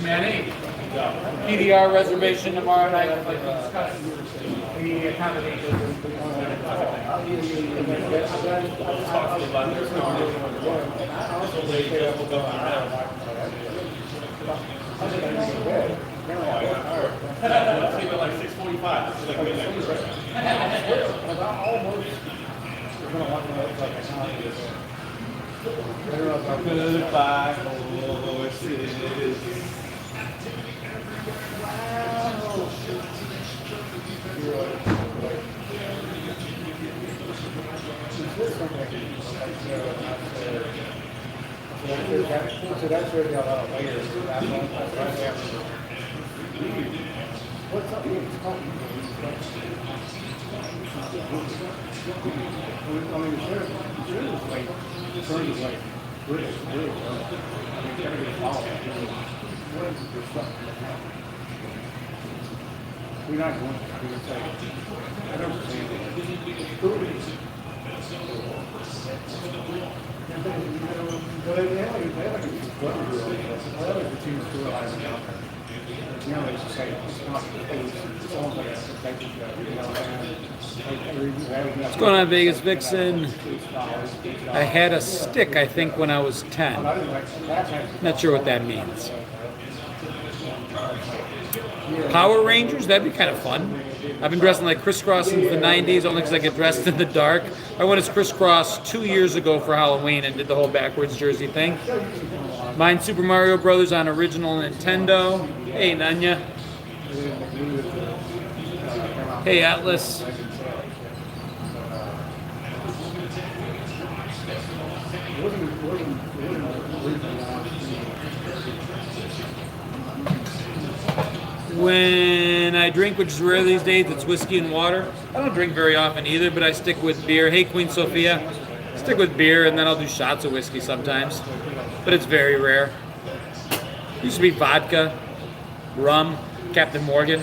Manny, PDR reservation tomorrow night. I'd like to discuss the accommodations. Like 6:45. So that's really a lot later. What's up here? It's called. I mean, the shirt is like, the shirt is like, really, really well. I mean, it's gotta be followed. What is this stuff? We're not going to do it. I don't understand it. Well, they have like a brother who I like the team school out there. You know, it's just like, it's not, it's almost like a protected show, you know. What's going on, Vegas Vixen? I had a stick, I think, when I was 10. Not sure what that means. Power Rangers? That'd be kind of fun. I've been dressing like Crisscross since the 90s, only because I get dressed in the dark. I went as Crisscross 2 years ago for Halloween and did the whole backwards jersey thing. Mine Super Mario Brothers on original Nintendo. Hey, Nanya. Hey, Atlas. When I drink, which is rare these days, it's whiskey and water. I don't drink very often either, but I stick with beer. Hey, Queen Sophia. Stick with beer, and then I'll do shots of whiskey sometimes. But it's very rare. Used to be vodka, rum, Captain Morgan.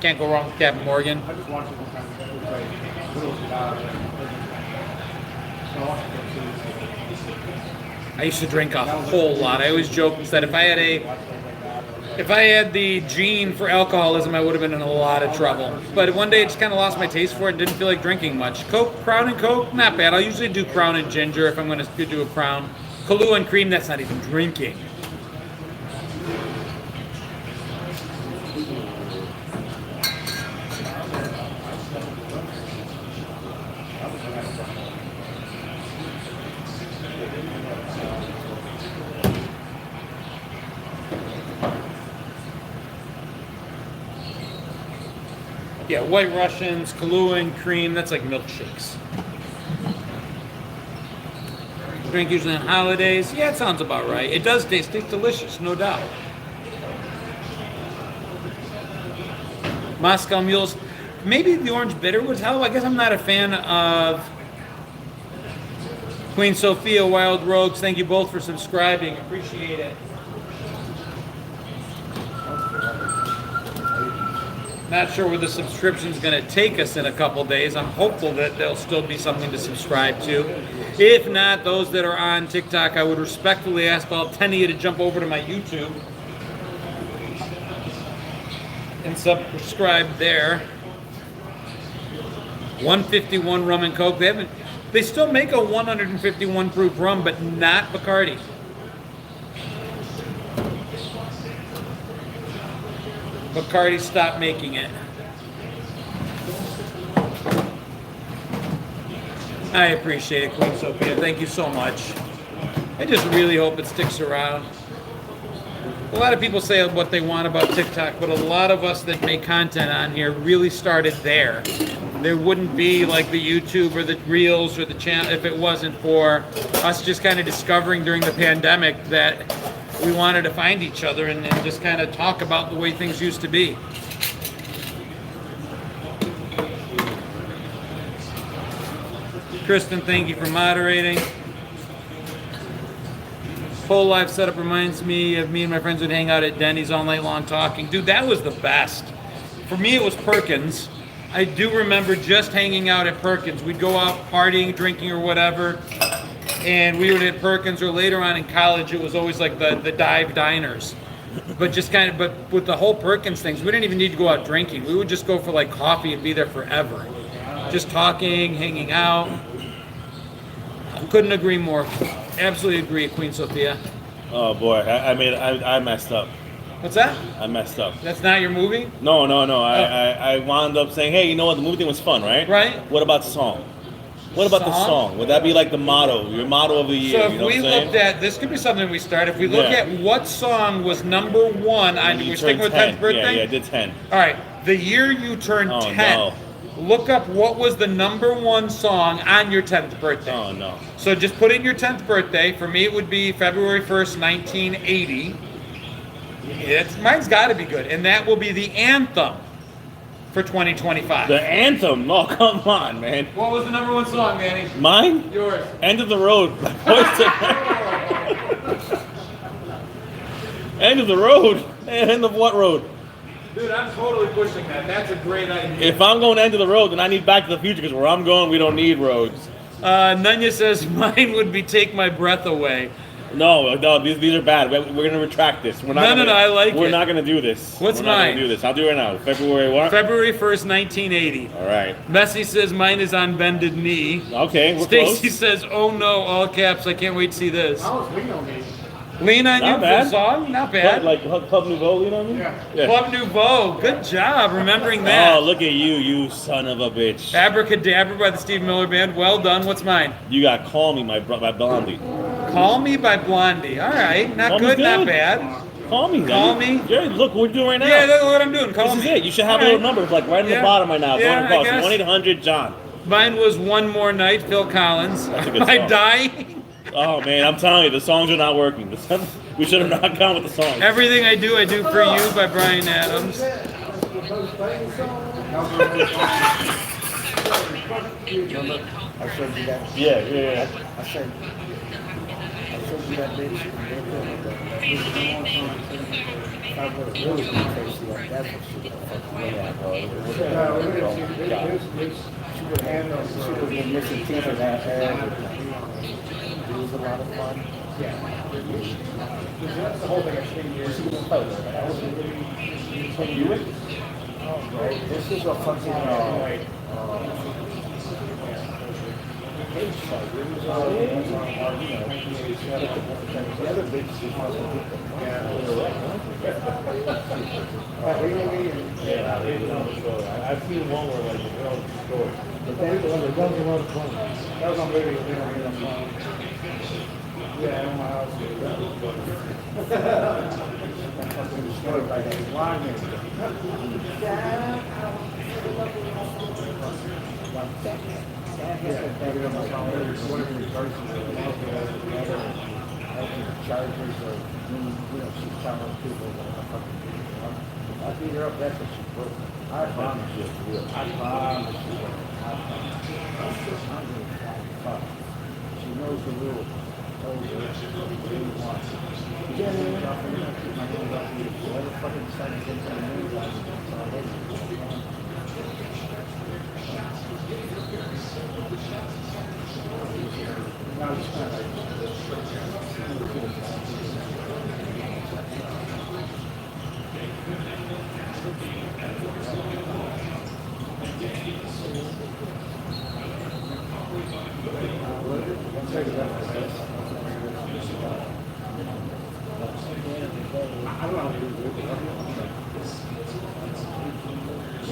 Can't go wrong with Captain Morgan. I just watched it one time. It was like, little guy. So I watched it. I used to drink a whole lot. I always joke that if I had the gene for alcoholism, I would have been in a lot of trouble. But one day I just kind of lost my taste for it and didn't feel like drinking much. Coke, Crown and Coke, not bad. I'll usually do Crown and Ginger if I'm going to do a Crown. Kahlua and Cream, that's not even drinking. Yeah, White Russians, Kahlua and Cream, that's like milkshakes. Drink usually on holidays. Yeah, it sounds about right. It does taste delicious, no doubt. Moscow Mules. Maybe the orange bitter would help. I guess I'm not a fan of Queen Sophia, Wild Rogues. Thank you both for subscribing. Appreciate it. Not sure where the subscription's going to take us in a couple days. I'm hopeful that there'll still be something to subscribe to. If not, those that are on TikTok, I would respectfully ask all 10 of you to jump over to my YouTube and subscribe there. 151 rum and Coke. They still make a 151 proof rum, but not Bacardi. Bacardi stopped making it. I appreciate it, Queen Sophia. Thank you so much. I just really hope it sticks around. A lot of people say what they want about TikTok, but a lot of us that make content on here really started there. There wouldn't be like the YouTube or the Reels or the channel if it wasn't for us just kind of discovering during the pandemic that we wanted to find each other and just kind of talk about the way things used to be. Kristen, thank you for moderating. Whole live setup reminds me of me and my friends would hang out at Denny's all night long talking. Dude, that was the best. For me, it was Perkins. I do remember just hanging out at Perkins. We'd go out partying, drinking, or whatever. And we would hit Perkins, or later on in college, it was always like the dive diners. But with the whole Perkins things, we didn't even need to go out drinking. We would just go for like coffee and be there forever. Just talking, hanging out. Couldn't agree more. Absolutely agree, Queen Sophia. Oh boy, I messed up. What's that? I messed up. That's not your movie? No. I wound up saying, hey, you know what? The movie thing was fun, right? Right. What about the song? What about the song? Would that be like the motto, your motto of the year? So if you know we looked at, this could be something we start, if we look at what song was number one on, we're sticking with 10th birthday? Yeah, I did 10. All right, the year you turned 10, look up what was the number one song on your 10th birthday. Oh, no. So just put in your 10th birthday. For me, it would be February 1st, 1980. Mine's got to be good, and that will be the anthem for 2025. The anthem? No, come on, man. What was the number one song, Manny? Mine? Yours. End of the Road. End of the road? End of what road? Dude, I'm totally pushing that. That's a great idea. If I'm going end of the road, then I need Back to the Future, because where I'm going, we don't need roads. Nunya says mine would be Take My Breath Away. No, these are bad. We're going to retract this. We're not No, I like it. We're not going to do this. What's we're not mine? Going to do this. I'll do it now. February what? February 1st, 1980. All right. Messi says mine is On Bended Knee. Okay, we're Stacy close. says, oh no, all caps. I can't wait to see this. I was leaning on me. Lean on Not you for bad. the song? Not bad. Like Club Nouveau, you know what I mean? Yeah. Club Nouveau. Good job remembering that. Oh, look at you son of a bitch. Abracadabra by the Steve Miller Band. Well done. What's mine? You got Call Me, my Blondie. Call Me by Blondie. All right. Not Call good, Me's not good. bad. Call Me. Call man. Me? Yeah, look what we're doing right now. Yeah, look what I'm doing. Call This Me. is it. You should have All a little right. number, like right in Yeah. the bottom right now. Yeah, Going I across. guess. 1-800-JOHN. Mine was One More Night, Phil Collins. That's a good Am I song. dying? Oh, man, I'm telling you, the songs are not working. We should have not gone with the songs. Everything I Do For You by Bryan Adams. I showed you that. Yeah. I showed you see that bitch? If I would have really been tasty like that's what she would have fucking really had, bro. She would have been missing teeth in that everything. It was a lot of fun. Yeah. That's the whole thing. I think she was a fighter. Can you do it? Oh, bro. This is a fucking cage fight. It was all the other bitches just want to get them. Yeah, I've seen one where like the girl destroyed. But that was a lot of fun. That was on video. Yeah, in my house. Fucking destroyed by that blind chargers or, she's telling people I'll beat her up, that's what she's worth. I promise you it's real. I promise you. I promise. She knows the rules. Told her what she wants. Yeah, keep my hands off you. Whoever fucking decided to get some news on it, that's all it is. No, it's not like I don't know who to do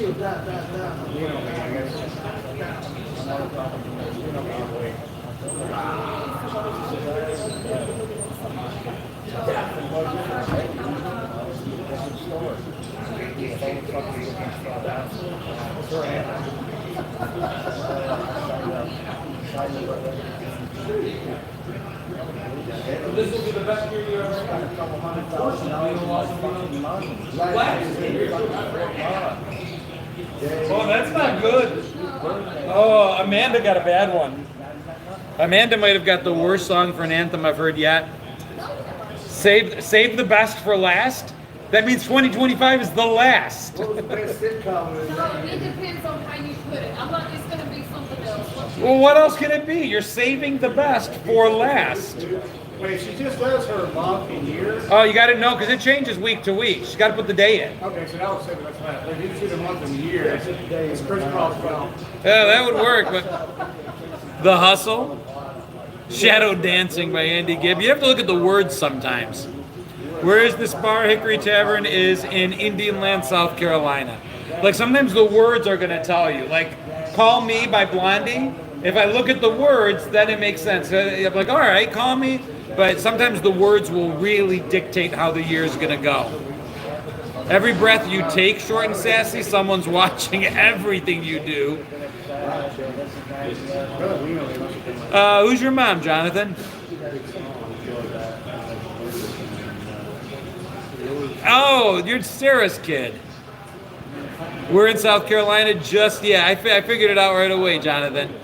I guess. Another problem. This will be the best year you ever had. Oh, that's not good. Oh, Amanda got a bad one. Amanda might have got the worst song for an anthem I've heard yet. Save the best for last? That means 2025 is the last. So it depends on how you put it. I'm not, it's gonna be something else. Well, what else can it be? You're saving the best for last. Wait, she just does her month and year? Oh, you got to know because it changes week to week. She's got to put the day in. Okay, so that was second, that's right. If you see the month and year, it's Chris Cross well. Yeah, that would work, but The Hustle, Shadow Dancing by Andy Gibb. You have to look at the words sometimes. Where is this bar? Hickory Tavern is in Indian Land, South Carolina. Like sometimes the words are going to tell you. Like Call Me by Blondie. If I look at the words, then it makes sense. I'm like, all right, call me. But sometimes the words will really dictate how the year is going to go. Every breath you take, short and sassy, someone's watching everything you do. Who's your mom, Jonathan? Oh, you're Sarah's kid. We're in South Carolina I figured it out right away, Jonathan.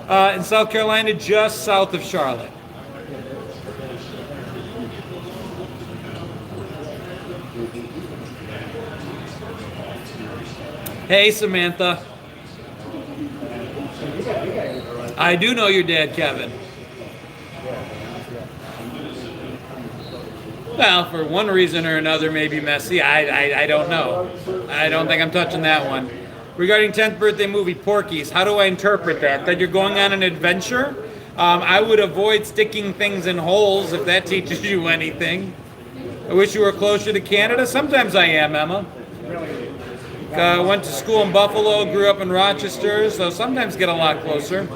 In South Carolina, just south of Charlotte. Hey, Samantha. I do know your dad, Kevin. Well, for one reason or another, maybe messy. I don't know. I don't think I'm touching that one. Regarding 10th birthday movie Porky's, how do I interpret that? That you're going on an adventure? I would avoid sticking things in holes if that teaches you anything. I wish you were closer to Canada. Sometimes I am, Emma. Went to school in Buffalo, grew up in Rochester, so sometimes get a lot closer.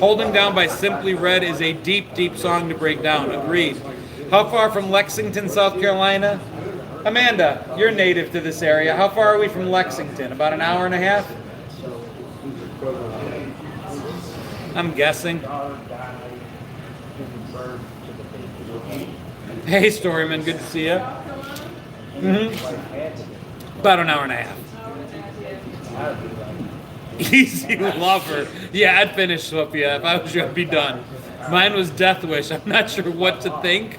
Holding Down by Simply Red is a deep, deep song to break down. Agreed. How far from Lexington, South Carolina? Amanda, you're native to this area. How far are we from Lexington? About an hour and a half? I'm guessing. Hey, Storyman, good to see you. About an hour and a half. Easy lover. Yeah, I'd finish Sophia. If I was you, I'd be done. Mine was Death Wish. I'm not sure what to think.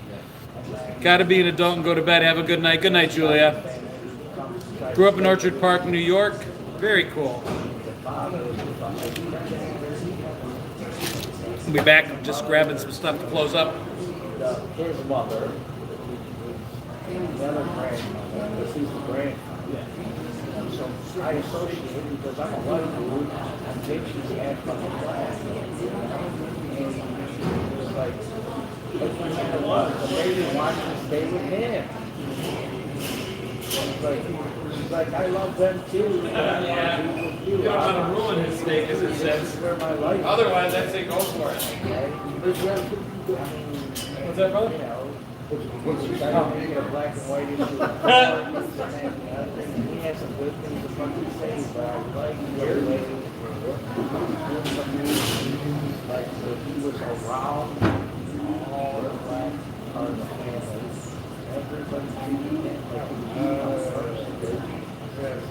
Gotta be an adult and go to bed. Have a good night. Good night, Julia. Grew up in Orchard Park, New York. Very cool. We'll be back. I'm just grabbing some stuff to close up. His mother, the other grandmother, this is the grandmother. So I associate because I'm a white dude, and then she's half from the black. And it's like, no matter what, the lady wants to stay with him. She's like, I love them too. But I want to be with you. You don't want to ruin his steak, as it says. Where my life. Otherwise, I'd say go for it. What's that, brother? You know, I don't make it a black and white issue. He has some good things to fucking say, but I like the way like he was around all the black part of the family. Everybody treated him like he was the first.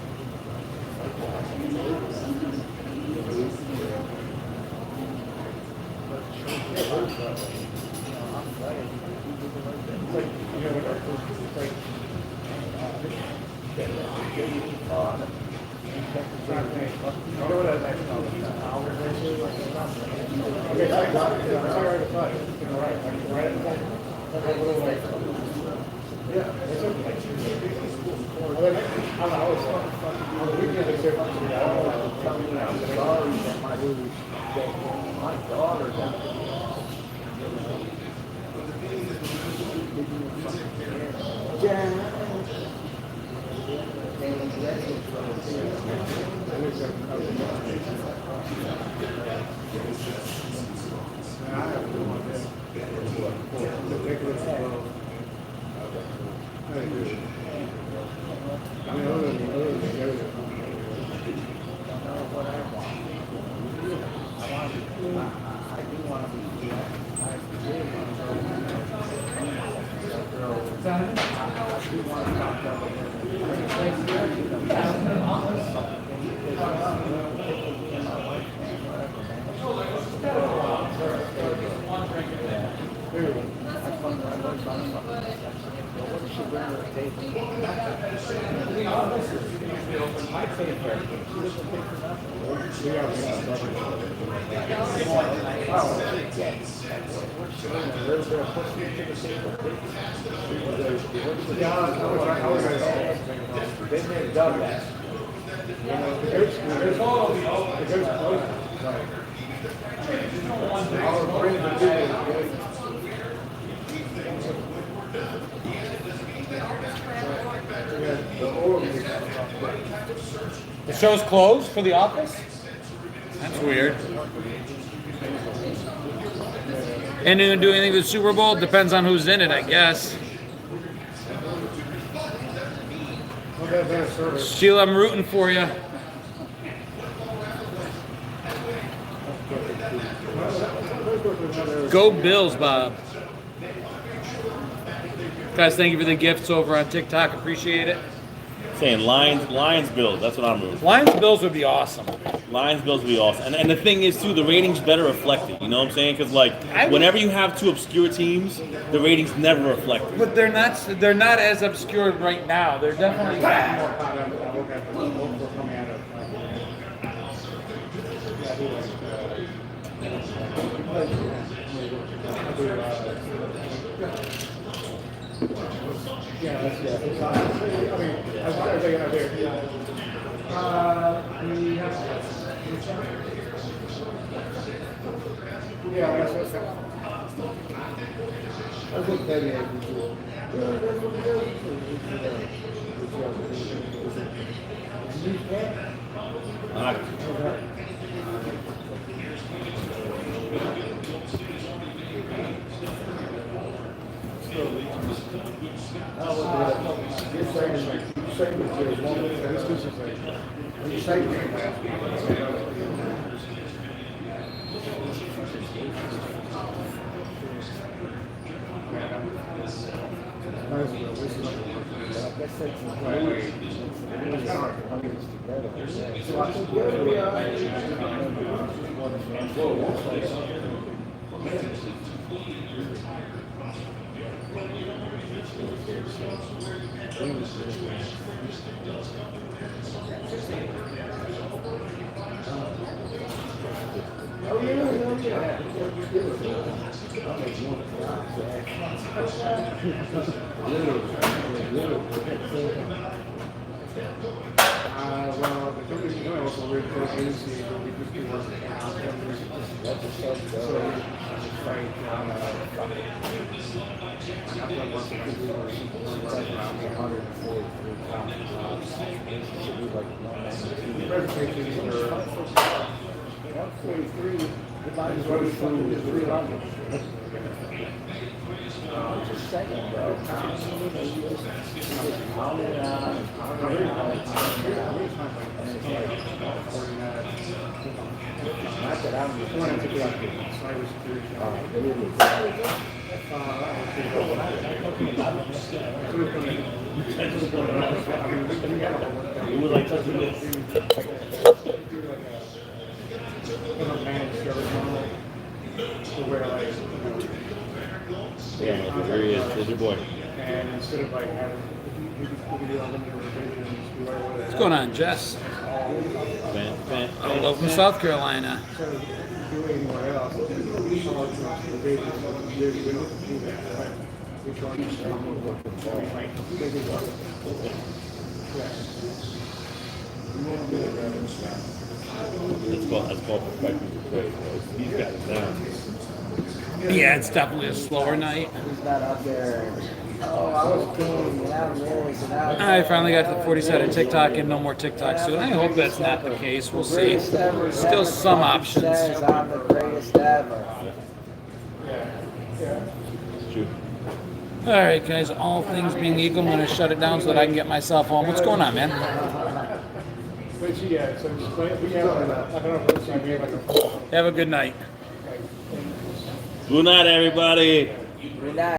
My daughter The show's closed for The Office? That's weird. And you gonna do anything with the Super Bowl? Depends on who's in it, I guess. Sheila, I'm rooting for you. Go Bills, Bob. Guys, thank you for the gifts over on TikTok. Appreciate it. Saying Lions, Bills. That's what I'm rooting for. Lions Bills would be awesome. Lions, Bills would be awesome. And the thing is, too, the ratings better reflect it. You know what I'm saying? Because, like, whenever you have two obscure teams, the ratings never reflect it. But they're not as obscure right now. They're definitely Yeah, that's I mean, as far as they are there. Yeah, that's I think that is Well, the company's doing also weird things is we just do work out. So it's like, I've done work with people who are around 143 pounds. The presentations are 143. The body's running from is 300. Just saying, bro. Not that I'm just One in particular, cybersecurity. You would like touching this? Managed service model, to where like, Yeah, there he is. There's your boy. and instead of like having, you could do unlimited revisions, do whatever. What's going on, Jess? All over South Carolina. Instead of doing anywhere else, we charge us the revisions, so we don't do that, right? We charge you some like, they do what? That's called perfecting the place. He's got it down. Yeah, it's definitely a slower night. He's not out there. Oh, I was king, and I'm this, and I'm I finally got the 40 set of TikTok and no more TikTok soon. I hope that's not the case. We'll see. Still some options. Says I'm the greatest ever. True. All right, guys. All things being equal, I'm going to shut it down so that I can get myself home. What's going on, man? But yeah, so we have, I don't know if it's, we have like a, Have a good night. like, Good night, everybody. Good night.